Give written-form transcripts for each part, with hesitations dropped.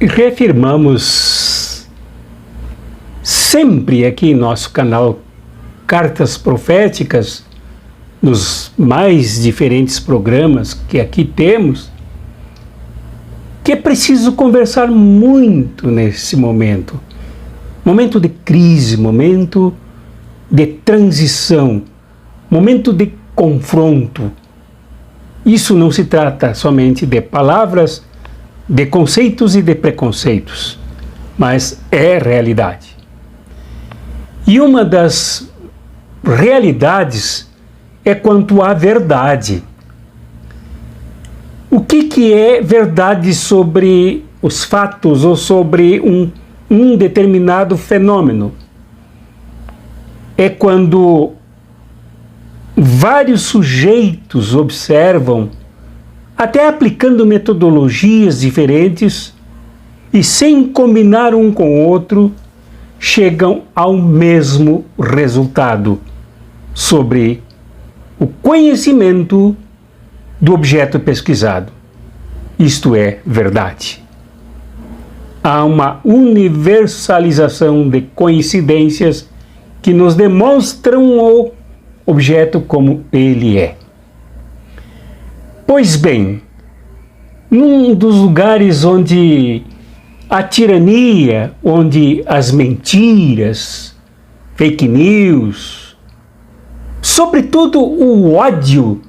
E reafirmamos sempre aqui em nosso canal Cartas Proféticas, nos mais diferentes programas que aqui temos, que é preciso conversar muito nesse momento. Momento de crise, momento de transição, momento de confronto. Isso não se trata somente de palavras, de conceitos e de preconceitos, mas é realidade. E uma das realidades é quanto à verdade. O que é verdade sobre os fatos ou sobre um determinado fenômeno? É quando vários sujeitos observam, até aplicando metodologias diferentes, e sem combinar um com o outro, chegam ao mesmo resultado sobre o conhecimento do objeto pesquisado. Isto é verdade. Há uma universalização de coincidências que nos demonstram o objeto como ele é. Pois bem, num dos lugares onde a tirania, onde as mentiras, fake news, sobretudo o ódio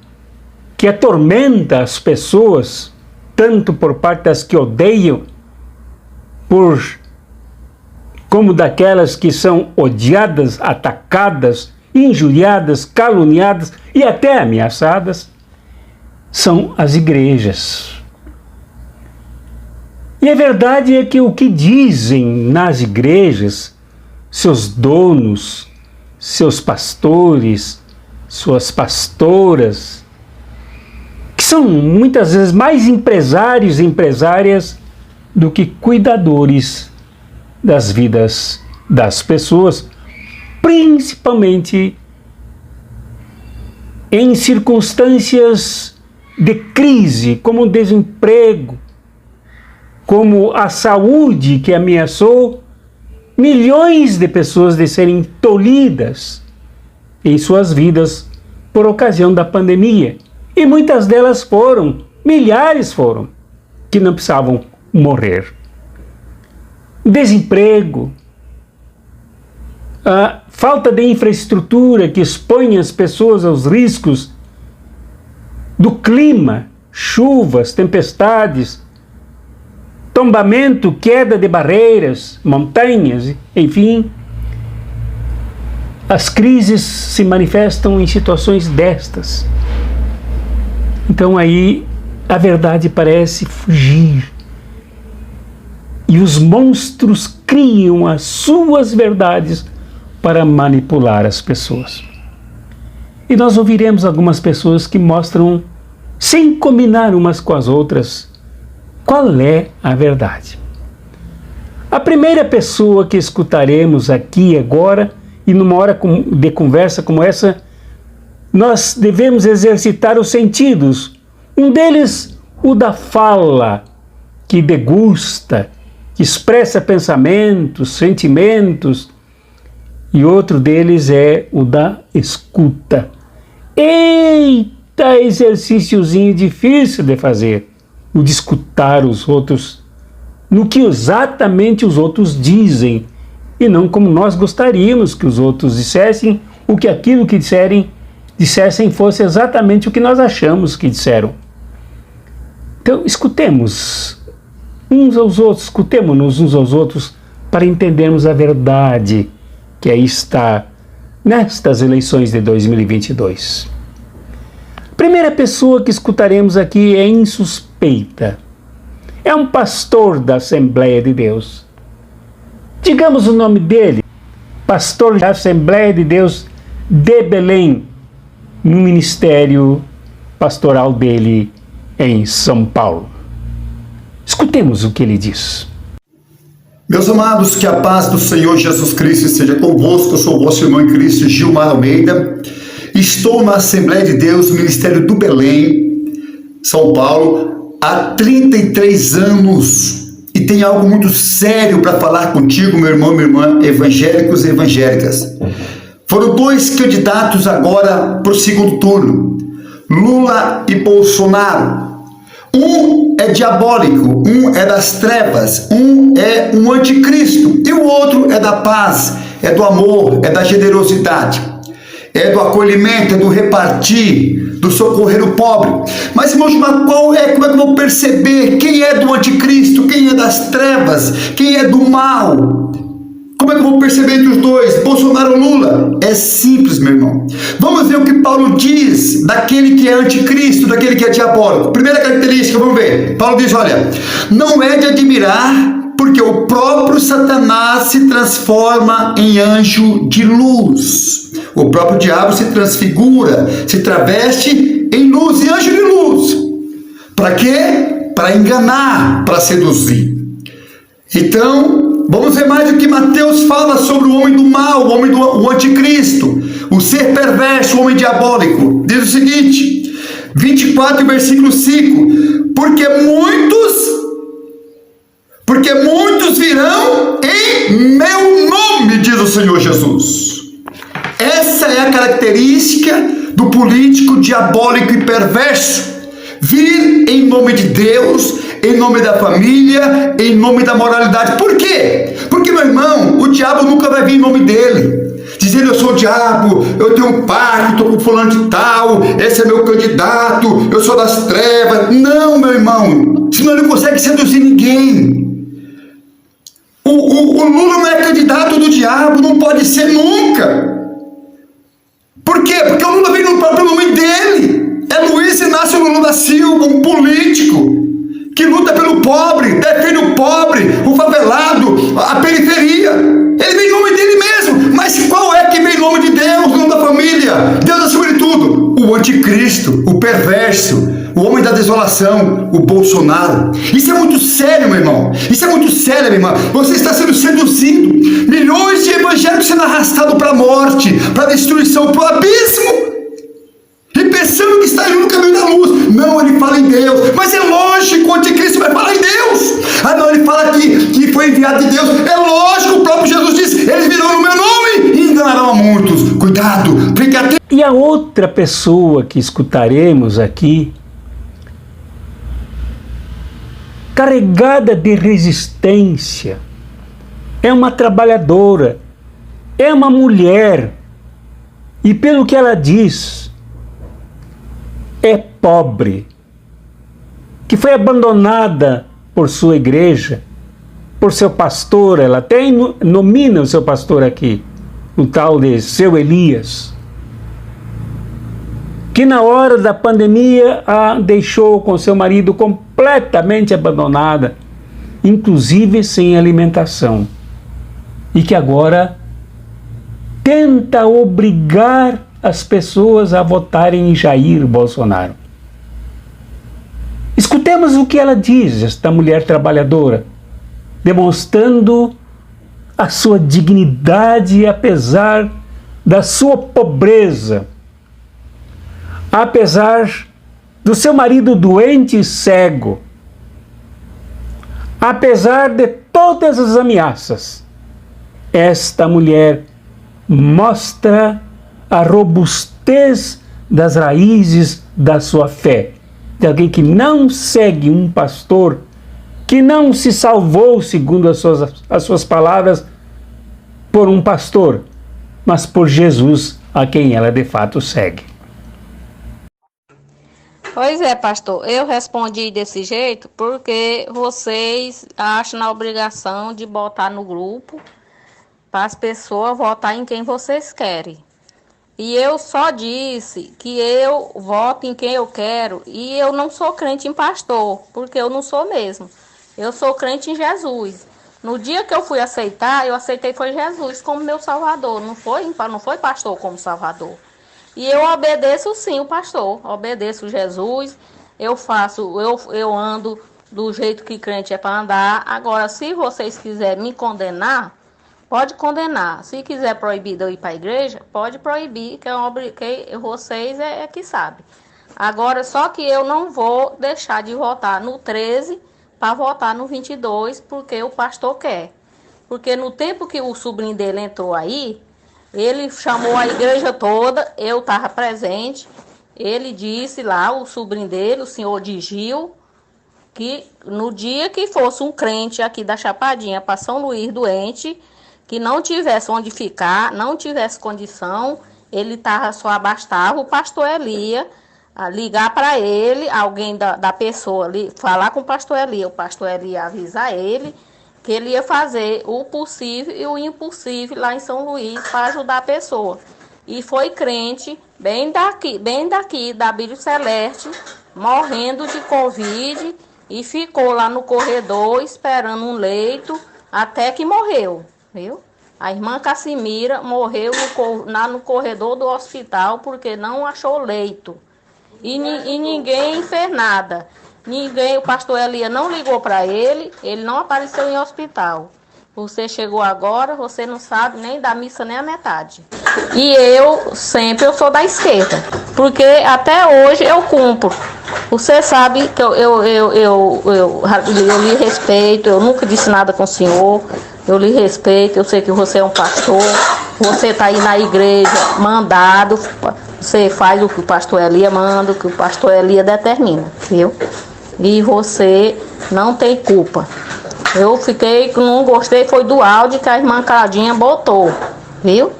que atormenta as pessoas, tanto por parte das que odeiam, como daquelas que são odiadas, atacadas, injuriadas, caluniadas e até ameaçadas, são as igrejas. E a verdade é que o que dizem nas igrejas, seus donos, seus pastores, suas pastoras, que são muitas vezes mais empresários e empresárias do que cuidadores das vidas das pessoas, principalmente em circunstâncias de crise, como o desemprego, como a saúde que ameaçou milhões de pessoas de serem tolhidas em suas vidas por ocasião da pandemia. E muitas delas foram, milhares foram, que não precisavam morrer. Desemprego, a falta de infraestrutura que expõe as pessoas aos riscos do clima, chuvas, tempestades, tombamento, queda de barreiras, montanhas, enfim. As crises se manifestam em situações destas. Então aí a verdade parece fugir. E os monstros criam as suas verdades para manipular as pessoas. E nós ouviremos algumas pessoas que mostram, sem combinar umas com as outras, qual é a verdade. A primeira pessoa que escutaremos aqui agora, e numa hora de conversa como essa, nós devemos exercitar os sentidos. Um deles, o da fala, que degusta, que expressa pensamentos, sentimentos, e outro deles é o da escuta. Eita, exercíciozinho difícil de fazer, o de escutar os outros, no que exatamente os outros dizem, e não como nós gostaríamos que os outros dissessem, o que aquilo que dissessem fosse exatamente o que nós achamos que disseram. Então, escutemos uns aos outros, escutemos-nos uns aos outros para entendermos a verdade que aí está nestas eleições de 2022. A primeira pessoa que escutaremos aqui é insuspeita. É um pastor da Assembleia de Deus. Digamos o nome dele, pastor da Assembleia de Deus de Belém, no ministério pastoral dele em São Paulo. Escutemos o que ele diz. Meus amados, que a paz do Senhor Jesus Cristo esteja convosco. Eu sou o vosso irmão em Cristo, Gilmar Almeida. Estou na Assembleia de Deus, no Ministério do Belém, São Paulo, há 33 anos. E tem algo muito sério para falar contigo, meu irmão, minha irmã, evangélicos e evangélicas. Foram dois candidatos agora para o segundo turno, Lula e Bolsonaro. Um é diabólico, um é das trevas, um é um anticristo e o outro é da paz, é do amor, é da generosidade, é do acolhimento, é do repartir, do socorrer o pobre. Mas, irmãos, como é que eu vou perceber quem é do anticristo, quem é das trevas, quem é do mal? Como é que eu vou perceber entre os dois, Bolsonaro ou Lula? É simples, meu irmão. Vamos ver o que Paulo diz daquele que é anticristo, daquele que é diabólico. Primeira característica, vamos ver. Paulo diz, olha, não é de admirar, porque o próprio Satanás se transforma em anjo de luz. O próprio diabo se transfigura, se traveste em luz e anjo de luz. Para quê? Para enganar, para seduzir. Então, vamos ver mais o que Mateus fala sobre o homem do mal, o anticristo, o ser perverso, o homem diabólico. Diz o seguinte, 24, versículo 5, porque muitos virão em meu nome, diz o Senhor Jesus. Essa é a característica do político diabólico e perverso. Vir em nome de Deus, em nome da família, em nome da moralidade. Por quê? Porque, meu irmão, o diabo nunca vai vir em nome dele, dizendo eu sou o diabo, eu tenho um pacto, estou com fulano de tal, esse é meu candidato, eu sou das trevas. Não, meu irmão, senão ele não consegue seduzir ninguém. O Lula não é candidato do diabo, não pode ser nunca. Por quê? Porque o Lula vem no próprio nome dele. É Luiz Inácio Lula da Silva, um político que luta pelo pobre, defende o pobre, o favelado, a periferia. Ele vem em nome dele mesmo. Mas qual é que vem em nome de Deus, no nome da família? Deus acima de tudo. O anticristo, o perverso, o homem da desolação, o Bolsonaro. Isso é muito sério, meu irmão. Isso é muito sério, minha irmã. Você está sendo seduzido. Milhões de evangélicos sendo arrastados para a morte, para a destruição, para o abismo. E pensando que está indo no caminho da luz. Não, ele fala em Deus. Mas é lógico, o anticristo vai falar em Deus. Ah, não, ele fala que foi enviado de Deus. É lógico, o próprio Jesus disse, eles virão no meu nome e enganarão a muitos. Cuidado, fique atento. E a outra pessoa que escutaremos aqui, carregada de resistência, é uma trabalhadora, é uma mulher, e pelo que ela diz, é pobre, que foi abandonada por sua igreja, por seu pastor. Ela até nomina o seu pastor aqui, o tal de seu Elias, que na hora da pandemia a deixou com seu marido completamente abandonada, inclusive sem alimentação, e que agora tenta obrigar as pessoas a votarem em Jair Bolsonaro. Escutemos o que ela diz, esta mulher trabalhadora, demonstrando a sua dignidade apesar da sua pobreza, apesar do seu marido doente e cego, apesar de todas as ameaças. Esta mulher mostra a robustez das raízes da sua fé, de alguém que não segue um pastor, que não se salvou, segundo as suas palavras, por um pastor, mas por Jesus, a quem ela de fato segue. Pois é, pastor, eu respondi desse jeito porque vocês acham na obrigação de botar no grupo para as pessoas votar em quem vocês querem. E eu só disse que eu voto em quem eu quero e eu não sou crente em pastor, porque eu não sou mesmo. Eu sou crente em Jesus. No dia que eu fui aceitar, eu aceitei foi Jesus como meu salvador, não foi pastor como salvador. E eu obedeço sim o pastor, obedeço Jesus, eu ando do jeito que crente é para andar. Agora, se vocês quiserem me condenar, pode condenar. Se quiser proibir de eu ir para a igreja, pode proibir, que vocês é que sabem. Agora, só que eu não vou deixar de votar no 13 para votar no 22, porque o pastor quer. Porque no tempo que o sobrinho dele entrou aí, ele chamou a igreja toda, eu estava presente. Ele disse lá, o sobrinho dele, o senhor de Gil, que no dia que fosse um crente aqui da Chapadinha para São Luís doente, que não tivesse onde ficar, não tivesse condição, ele só abastava o pastor Elia, a ligar para ele, alguém da pessoa ali, falar com o pastor Elia avisar ele que ele ia fazer o possível e o impossível lá em São Luís para ajudar a pessoa. E foi crente, bem daqui, da Bíblia Celeste, morrendo de Covid, e ficou lá no corredor esperando um leito até que morreu, viu? A irmã Cassimira morreu no corredor do hospital porque não achou leito. E ninguém fez nada. O pastor Elia não ligou para ele não apareceu em hospital. Você chegou agora, você não sabe nem da missa nem a metade. E eu sou da esquerda, porque até hoje eu cumpro. Você sabe que eu lhe respeito, eu nunca disse nada com o senhor, eu lhe respeito, eu sei que você é um pastor, você está aí na igreja, mandado, você faz o que o pastor Elia manda, o que o pastor Elia determina, viu? E você não tem culpa. Eu não gostei, foi do áudio que a irmã Claudinha botou, viu?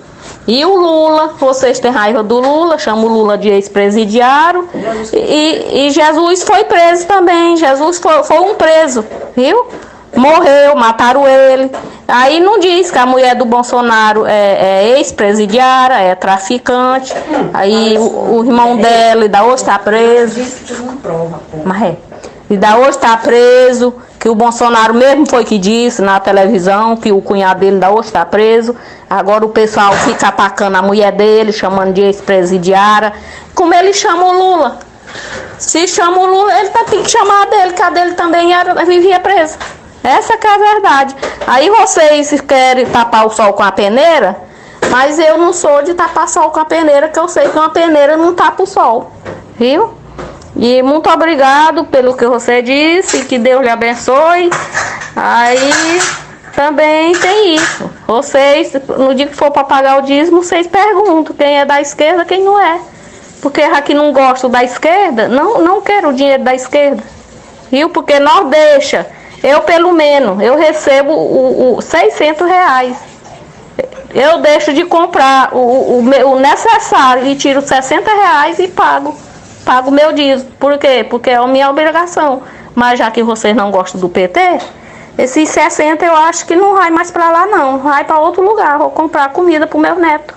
E o Lula, vocês têm raiva do Lula, chamam o Lula de ex-presidiário. E Jesus foi preso também, Jesus foi um preso, viu? Morreu, mataram ele. Aí não diz que a mulher do Bolsonaro é ex-presidiária, é traficante. Aí o irmão dela, ainda hoje está preso. Ainda hoje está preso. Que o Bolsonaro mesmo foi que disse na televisão que o cunhado dele ainda hoje está preso. Agora o pessoal fica atacando a mulher dele, chamando de ex-presidiária. Como ele chama o Lula? Se chama o Lula, ele tem que chamar a dele, que a dele também vivia presa. Essa que é a verdade. Aí vocês querem tapar o sol com a peneira, mas eu não sou de tapar sol com a peneira, que eu sei que uma peneira não tapa o sol. Viu? E muito obrigado pelo que você disse, que Deus lhe abençoe. Aí também tem isso. Vocês, no dia que for para pagar o dízimo, vocês perguntam quem é da esquerda, quem não é. Porque aqui não gosto da esquerda, não quero o dinheiro da esquerda. Viu? Porque nós deixa. Eu pelo menos, eu recebo o 600 reais. Eu deixo de comprar o necessário e tiro 60 reais e pago o meu dízimo. Por quê? Porque é a minha obrigação. Mas já que vocês não gostam do PT, esses 60 eu acho que não vai mais para lá não. Vai para outro lugar. Vou comprar comida para o meu neto.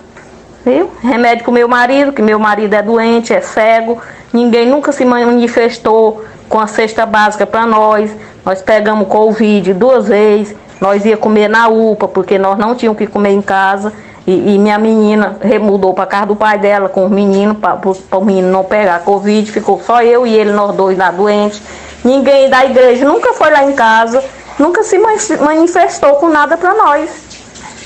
Viu? Remédio para o meu marido, que meu marido é doente, é cego. Ninguém nunca se manifestou com a cesta básica para nós. Nós pegamos Covid 2 vezes. Nós ia comer na UPA, porque nós não tínhamos que comer em casa. E minha menina mudou para casa do pai dela com o menino, para o menino não pegar Covid. Ficou só eu e ele, nós dois lá doentes. Ninguém da igreja nunca foi lá em casa, nunca se manifestou com nada para nós.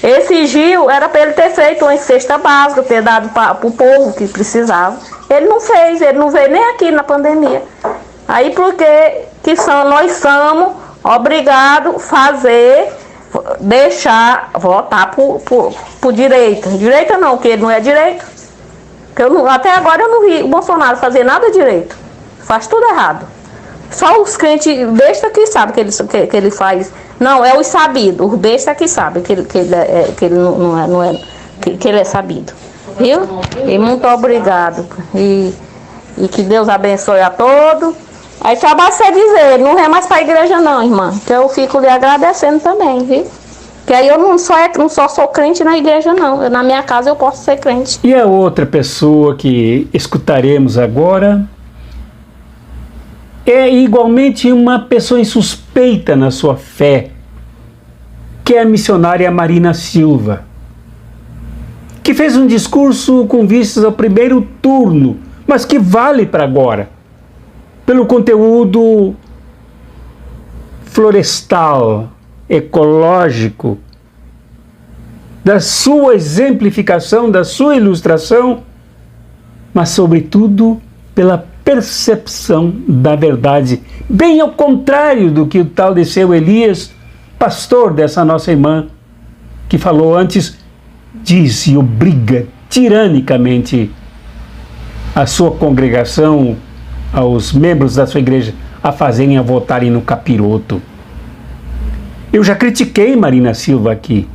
Esse Gil era para ele ter feito uma cesta básica, ter dado para o povo que precisava. Ele não fez, ele não veio nem aqui na pandemia. Aí porque nós somos obrigados a deixar votar por direita. Direita não, porque ele não é direito. Até agora eu não vi o Bolsonaro fazer nada direito. Faz tudo errado. Só os crentes besta que sabem que ele faz. Não, é os sabidos. Os besta que sabem que ele é sabido. Viu? E muito obrigado. E que Deus abençoe a todos. Aí só basta você dizer, não é mais para a igreja não, irmã. Que eu fico lhe agradecendo também, viu? Que aí eu não sou crente na igreja não. Na minha casa eu posso ser crente. E a outra pessoa que escutaremos agora é igualmente uma pessoa insuspeita na sua fé, que é a missionária Marina Silva, que fez um discurso com vistas ao primeiro turno, mas que vale para agora, pelo conteúdo florestal, ecológico da sua exemplificação, da sua ilustração, mas sobretudo pela percepção da verdade, bem ao contrário do que o tal de seu Elias, pastor dessa nossa irmã, que falou antes, diz e obriga tiranicamente a sua congregação, aos membros da sua igreja, a fazerem, a votarem no capiroto. Eu já critiquei Marina Silva aqui.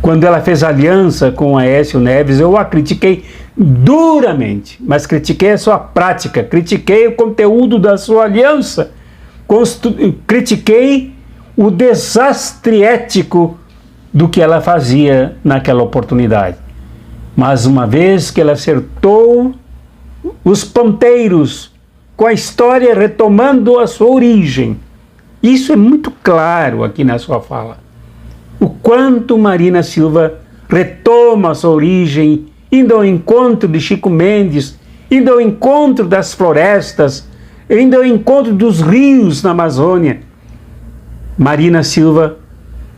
Quando ela fez aliança com Aécio Neves, eu a critiquei duramente, mas critiquei a sua prática, critiquei o conteúdo da sua aliança, critiquei o desastre ético do que ela fazia naquela oportunidade. Mas uma vez que ela acertou os ponteiros com a história retomando a sua origem, isso é muito claro aqui na sua fala. O quanto Marina Silva retoma a sua origem, indo ao encontro de Chico Mendes, indo ao encontro das florestas, indo ao encontro dos rios na Amazônia. Marina Silva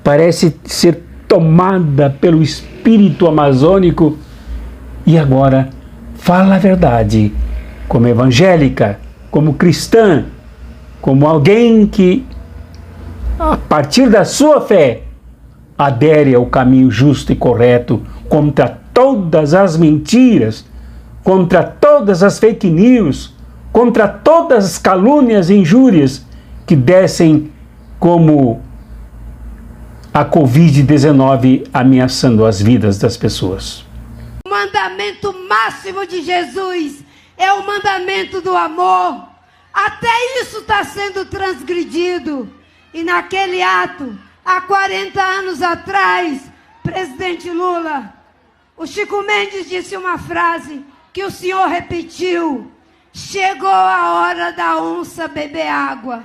parece ser tomada pelo espírito amazônico e agora fala a verdade, como evangélica, como cristã, como alguém que, a partir da sua fé, adere ao caminho justo e correto contra todas as mentiras, contra todas as fake news, contra todas as calúnias e injúrias que descem como a Covid-19 ameaçando as vidas das pessoas. O mandamento máximo de Jesus é o mandamento do amor. Até isso está sendo transgredido. E naquele ato, há 40 anos atrás, presidente Lula, o Chico Mendes disse uma frase que o senhor repetiu: chegou a hora da onça beber água.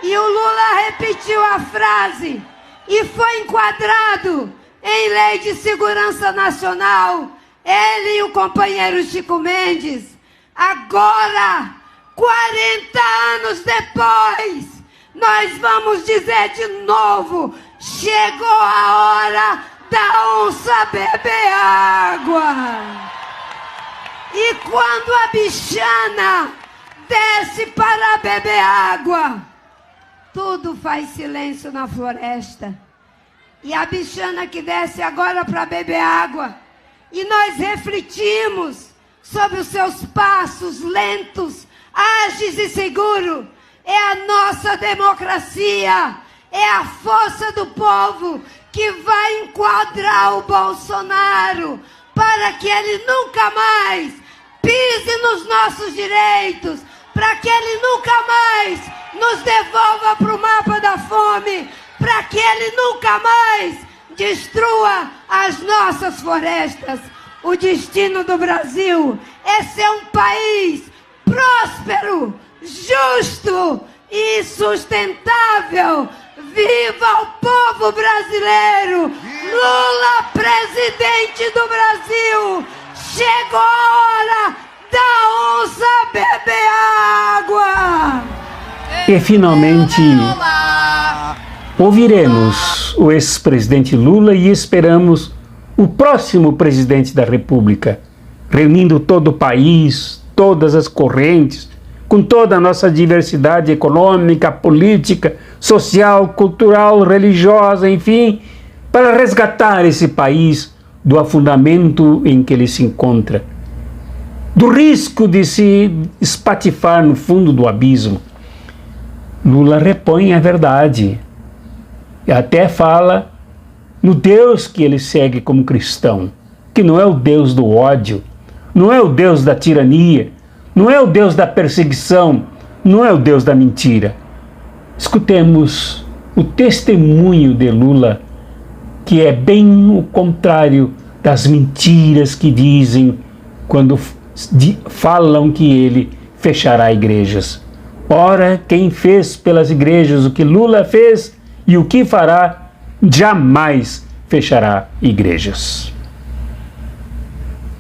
E o Lula repetiu a frase e foi enquadrado em Lei de Segurança Nacional. Ele e o companheiro Chico Mendes. Agora, 40 anos depois, nós vamos dizer de novo: chegou a hora da onça beber água. E quando a bichana desce para beber água, tudo faz silêncio na floresta. E a bichana que desce agora para beber água, e nós refletimos sobre os seus passos lentos, ágeis e seguros, é a nossa democracia, é a força do povo que vai enquadrar o Bolsonaro para que ele nunca mais pise nos nossos direitos, para que ele nunca mais nos devolva para o mapa da fome, para que ele nunca mais destrua as nossas florestas. O destino do Brasil é ser um país próspero, justo e sustentável. Viva o povo brasileiro! Lula, presidente do Brasil! Chegou a hora da onça beber água! E finalmente ouviremos o ex-presidente Lula e esperamos o próximo presidente da República, reunindo todo o país, todas as correntes, com toda a nossa diversidade econômica, política, social, cultural, religiosa, enfim, para resgatar esse país do afundamento em que ele se encontra, do risco de se espatifar no fundo do abismo. Lula repõe a verdade e até fala no Deus que ele segue como cristão, que não é o Deus do ódio, não é o Deus da tirania, não é o Deus da perseguição, não é o Deus da mentira. Escutemos o testemunho de Lula, que é bem o contrário das mentiras que dizem quando falam que ele fechará igrejas. Ora, quem fez pelas igrejas o que Lula fez e o que fará, jamais fechará igrejas.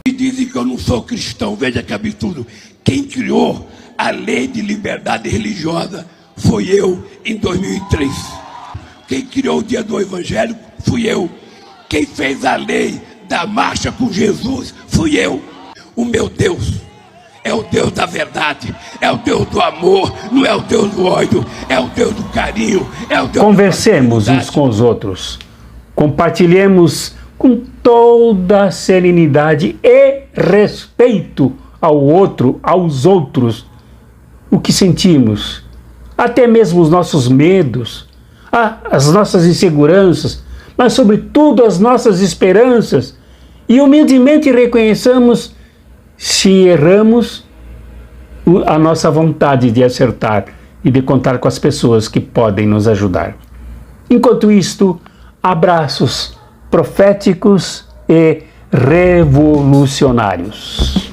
E dizem que eu não sou cristão. Veja que absurdo. Quem criou a lei de liberdade religiosa foi eu, em 2003. Quem criou o dia do evangelho fui eu. Quem fez a lei da marcha com Jesus fui eu. O meu Deus é o Deus da verdade, é o Deus do amor, não é o Deus do ódio, é o Deus do carinho, é o Deus. Conversemos uns com os outros, compartilhemos com toda a serenidade e respeito ao outro, aos outros, o que sentimos, até mesmo os nossos medos, as nossas inseguranças, mas sobretudo as nossas esperanças, e humildemente reconheçamos se erramos a nossa vontade de acertar e de contar com as pessoas que podem nos ajudar. Enquanto isto, abraços proféticos e revolucionários.